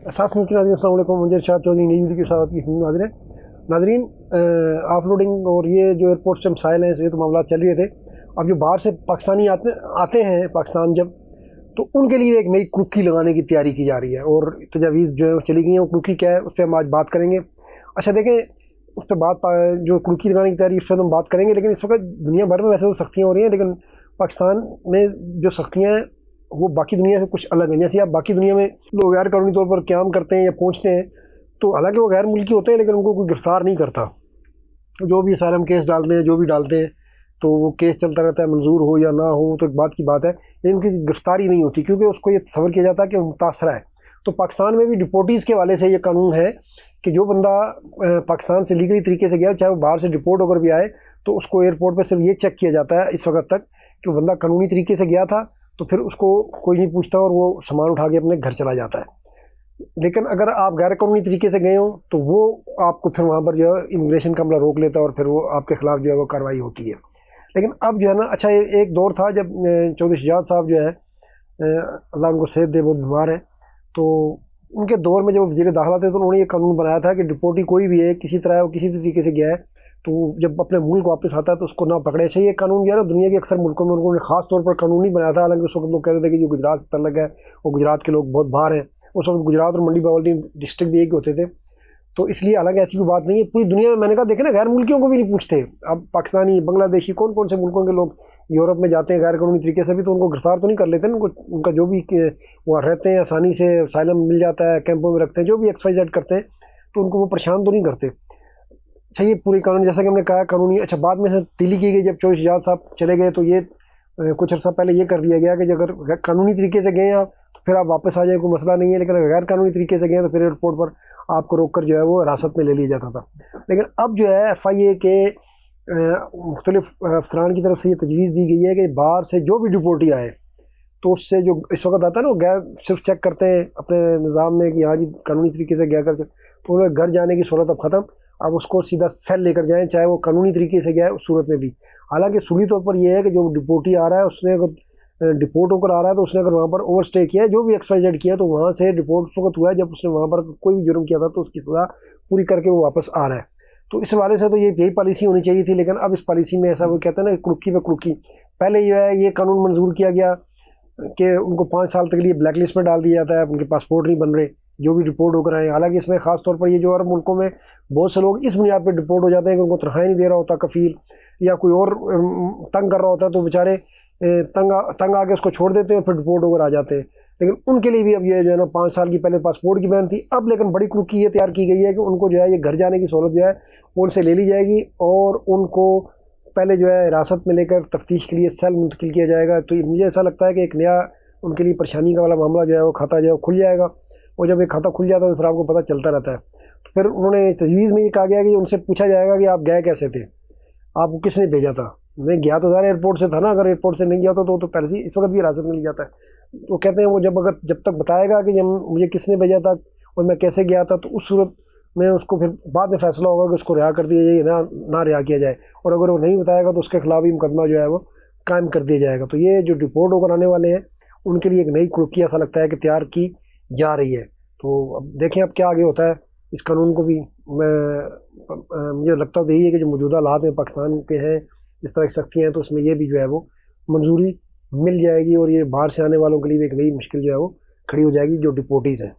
اساس ملک ناظرین السلام علیکم، منجر شاہ چودھری نئی ویڈیو کے ساتھ آپ کی خدمت حاضر ہے۔ ناظرین، آف لوڈنگ اور یہ جو ایئرپورٹ سے مسائل ہیں، یہ تو معاملات چل رہے تھے۔ اب جو باہر سے پاکستانی آتے ہیں پاکستان جب، تو ان کے لیے ایک نئی کڑکی لگانے کی تیاری کی جا رہی ہے، اور تجاویز جو ہے چلی گئی ہیں۔ وہ کڑکی کیا ہے اس پہ ہم آج بات کریں گے۔ اچھا دیکھیں، اس پہ جو کڑکی لگانے کی تیاری اس پہ ہم بات کریں گے، لیکن اس وقت دنیا بھر میں ویسے تو سختیاں ہو رہی ہیں، لیکن پاکستان میں جو سختیاں ہیں وہ باقی دنیا سے کچھ الگ ہیں۔ جیسے آپ باقی دنیا میں لوگ غیر قانونی طور پر قیام کرتے ہیں یا پہنچتے ہیں، تو حالانکہ وہ غیر ملکی ہوتے ہیں لیکن ان کو کوئی گرفتار نہیں کرتا۔ جو بھی اسائلم کیس ڈالتے ہیں، جو بھی ڈالتے ہیں، تو وہ کیس چلتا رہتا ہے، منظور ہو یا نہ ہو تو ایک بات کی بات ہے، لیکن ان کی گرفتاری نہیں ہوتی، کیونکہ اس کو یہ تصور کیا جاتا ہے کہ وہ متاثرہ ہے۔ تو پاکستان میں بھی ڈپورٹیز کے حوالے سے یہ قانون ہے کہ جو بندہ پاکستان سے لیگلی طریقے سے گیا، چاہے وہ باہر سے ڈپورٹ ہو کر بھی آئے، تو اس کو ایئرپورٹ پہ صرف یہ چیک کیا جاتا ہے اس وقت تک کہ وہ بندہ قانونی طریقے سے گیا تھا، تو پھر اس کو کوئی نہیں پوچھتا اور وہ سامان اٹھا کے اپنے گھر چلا جاتا ہے۔ لیکن اگر آپ غیر قانونی طریقے سے گئے ہوں تو وہ آپ کو پھر وہاں پر جو ہے امیگریشن کا عملہ روک لیتا ہے، اور پھر وہ آپ کے خلاف جو ہے وہ کارروائی ہوتی ہے۔ لیکن اب جو ہے نا، اچھا ایک دور تھا جب چودھری شجاعت صاحب جو ہے، اللہ ان کو صحت دے، بہت بیمار ہیں، تو ان کے دور میں جب وزیر داخلہ تھے تو انہوں نے یہ قانون بنایا تھا کہ ڈپورٹی کوئی بھی ہے، کسی طرح کسی بھی طریقے سے گیا ہے، تو جب اپنے ملک واپس آتا ہے تو اس کو نہ پکڑے۔ اچھا یہ قانون جو ہے نا، دنیا کے اکثر ملکوں میں انہوں نے خاص طور پر قانون نہیں بنایا تھا، حالانکہ اس وقت لوگ کہتے تھے کہ جو گجرات سے تعلق ہے وہ گجرات کے لوگ بہت باہر ہیں۔ اس وقت گجرات اور منڈی باورچی ڈسٹرکٹ بھی ایک ہوتے تھے، تو اس لیے حالانکہ ایسی کوئی بات نہیں ہے پوری دنیا میں۔ میں نے کہا دیکھیں نا، غیر ملکیوں کو بھی نہیں پوچھتے۔ اب پاکستانی، بنگلہ دیشی، کون کون سے ملکوں کے لوگ یورپ میں جاتے ہیں غیر قانونی طریقے سے بھی، تو ان کو گرفتار تو نہیں کر لیتے نا، ان کا جو بھی وہ رہتے ہیں آسانی سے اسائلم مل جاتا ہے، کیمپوں میں رکھتے ہیں، جو بھی ایکس وائی زیڈ کرتے ہیں، تو ان کو وہ پریشان تو نہیں کرتے۔ اچھا یہ پوری قانون، جیسا کہ ہم نے کہا قانونی، اچھا بعد میں سے تیلی کی گئی، جب چودھری شجاعت صاحب چلے گئے تو یہ کچھ عرصہ پہلے یہ کر دیا گیا کہ اگر قانونی طریقے سے گئے آپ تو پھر آپ واپس آ جائیں، کوئی مسئلہ نہیں ہے، لیکن اگر غیر قانونی طریقے سے گئے تو پھر ایئرپورٹ پر آپ کو روک کر جو ہے وہ حراست میں لے لیا جاتا تھا۔ لیکن اب جو ہے ایف آئی اے کے مختلف افسران کی طرف سے یہ تجویز دی گئی ہے کہ باہر سے جو بھی ڈپورٹی آئے، تو اس سے جو اس وقت آتا ہے نا، وہ غیر صرف چیک کرتے ہیں اپنے نظام میں کہ ہاں جی قانونی طریقے سے گیا کر کے، تو انہیں گھر جانے کی صورت اب ختم۔ اب اس کو سیدھا سیل لے کر جائیں، چاہے وہ قانونی طریقے سے گیا ہے اس صورت میں بھی۔ حالانکہ اصولی طور پر یہ ہے کہ جو ڈپورٹی آ رہا ہے، اس نے اگر ڈپورٹ ہو کر آ رہا ہے تو اس نے اگر وہاں پر اوور اسٹے کیا ہے، جو بھی ایکس وائی زیڈ کیا ہے، تو وہاں سے ڈپورٹ اس وقت ہوا ہے جب اس نے وہاں پر کوئی بھی جرم کیا تھا، تو اس کی سزا پوری کر کے وہ واپس آ رہا ہے۔ تو اس حوالے سے تو یہی پالیسی ہونی چاہیے تھی، لیکن اب اس پالیسی میں ایسا وہ کہتے ہیں نا، کڑکی پہ کڑکی۔ پہلے جو ہے یہ قانون منظور کیا گیا کہ ان کو 5 سال تک کے لیے بلیک لسٹ میں ڈال دیا جاتا ہے، ان کے پاسپورٹ نہیں بن رہے جو بھی ڈپورٹ ہو کر آئے۔ حالانکہ اس میں خاص طور پر یہ جو عرب ملکوں میں بہت سے لوگ اس بنیاد پہ ڈپورٹ ہو جاتے ہیں کہ ان کو تنخواہیں نہیں دے رہا ہوتا کفیل، یا کوئی اور تنگ کر رہا ہوتا ہے، تو بیچارے تنگ آ کے اس کو چھوڑ دیتے ہیں، پھر ڈپورٹ ہو کر آ جاتے ہیں۔ لیکن ان کے لیے بھی اب یہ جو ہے نا 5 سال کی پہلے پاسپورٹ کی بین تھی، اب لیکن بڑی کڑکی یہ تیار کی گئی ہے کہ ان کو جو ہے یہ گھر جانے کی سہولت جو ہے وہ ان سے لے لی جائے گی، اور ان کو پہلے جو ہے حراست میں لے کر تفتیش کے لیے سیل منتقل کیا جائے گا۔ تو مجھے ایسا لگتا ہے کہ ایک نیا ان کے لیے پریشانی کا والا معاملہ جو ہے وہ کھاتا جو ہے وہ کھل جائے گا، اور جب ایک کھاتا کھل جاتا ہے تو پھر آپ کو پتہ چلتا رہتا ہے۔ تو پھر انہوں نے تجویز میں یہ کہا گیا کہ ان سے پوچھا جائے گا کہ آپ گئے کیسے تھے، آپ کو کس نے بھیجا تھا؟ میں گیا تو ظاہر ایئرپورٹ سے تھا نا، اگر ایئرپورٹ سے نہیں گیا تو پہلے سے اس وقت بھی حراست میں لے جاتا ہے۔ تو کہتے ہیں وہ جب تک بتائے گا کہ مجھے کس نے بھیجا تھا اور میں کیسے گیا تھا، تو اس صورت میں اس کو پھر بعد میں فیصلہ ہوگا کہ اس کو رہا کر دیا جائے یا نہ رہا کیا جائے، اور اگر وہ نہیں بتائے گا تو اس کے خلاف بھی مقدمہ جو ہے وہ قائم کر دیا جائے گا۔ تو یہ جو ڈپورٹ ہو کر آنے والے ہیں ان کے لیے ایک نئی کڑکی ایسا لگتا ہے کہ تیار کی جا رہی ہے۔ تو اب دیکھیں اب کیا آگے ہوتا ہے اس قانون کو بھی۔ مجھے لگتا تو یہی ہے کہ جو موجودہ حالات میں پاکستان کے ہیں، اس طرح کی سختیاں ہیں، تو اس میں یہ بھی جو ہے وہ منظوری مل جائے گی، اور یہ باہر سے آنے والوں کے لیے بھی ایک نئی مشکل جو ہے وہ کھڑی ہو جائے گی جو ڈپورٹیز ہیں۔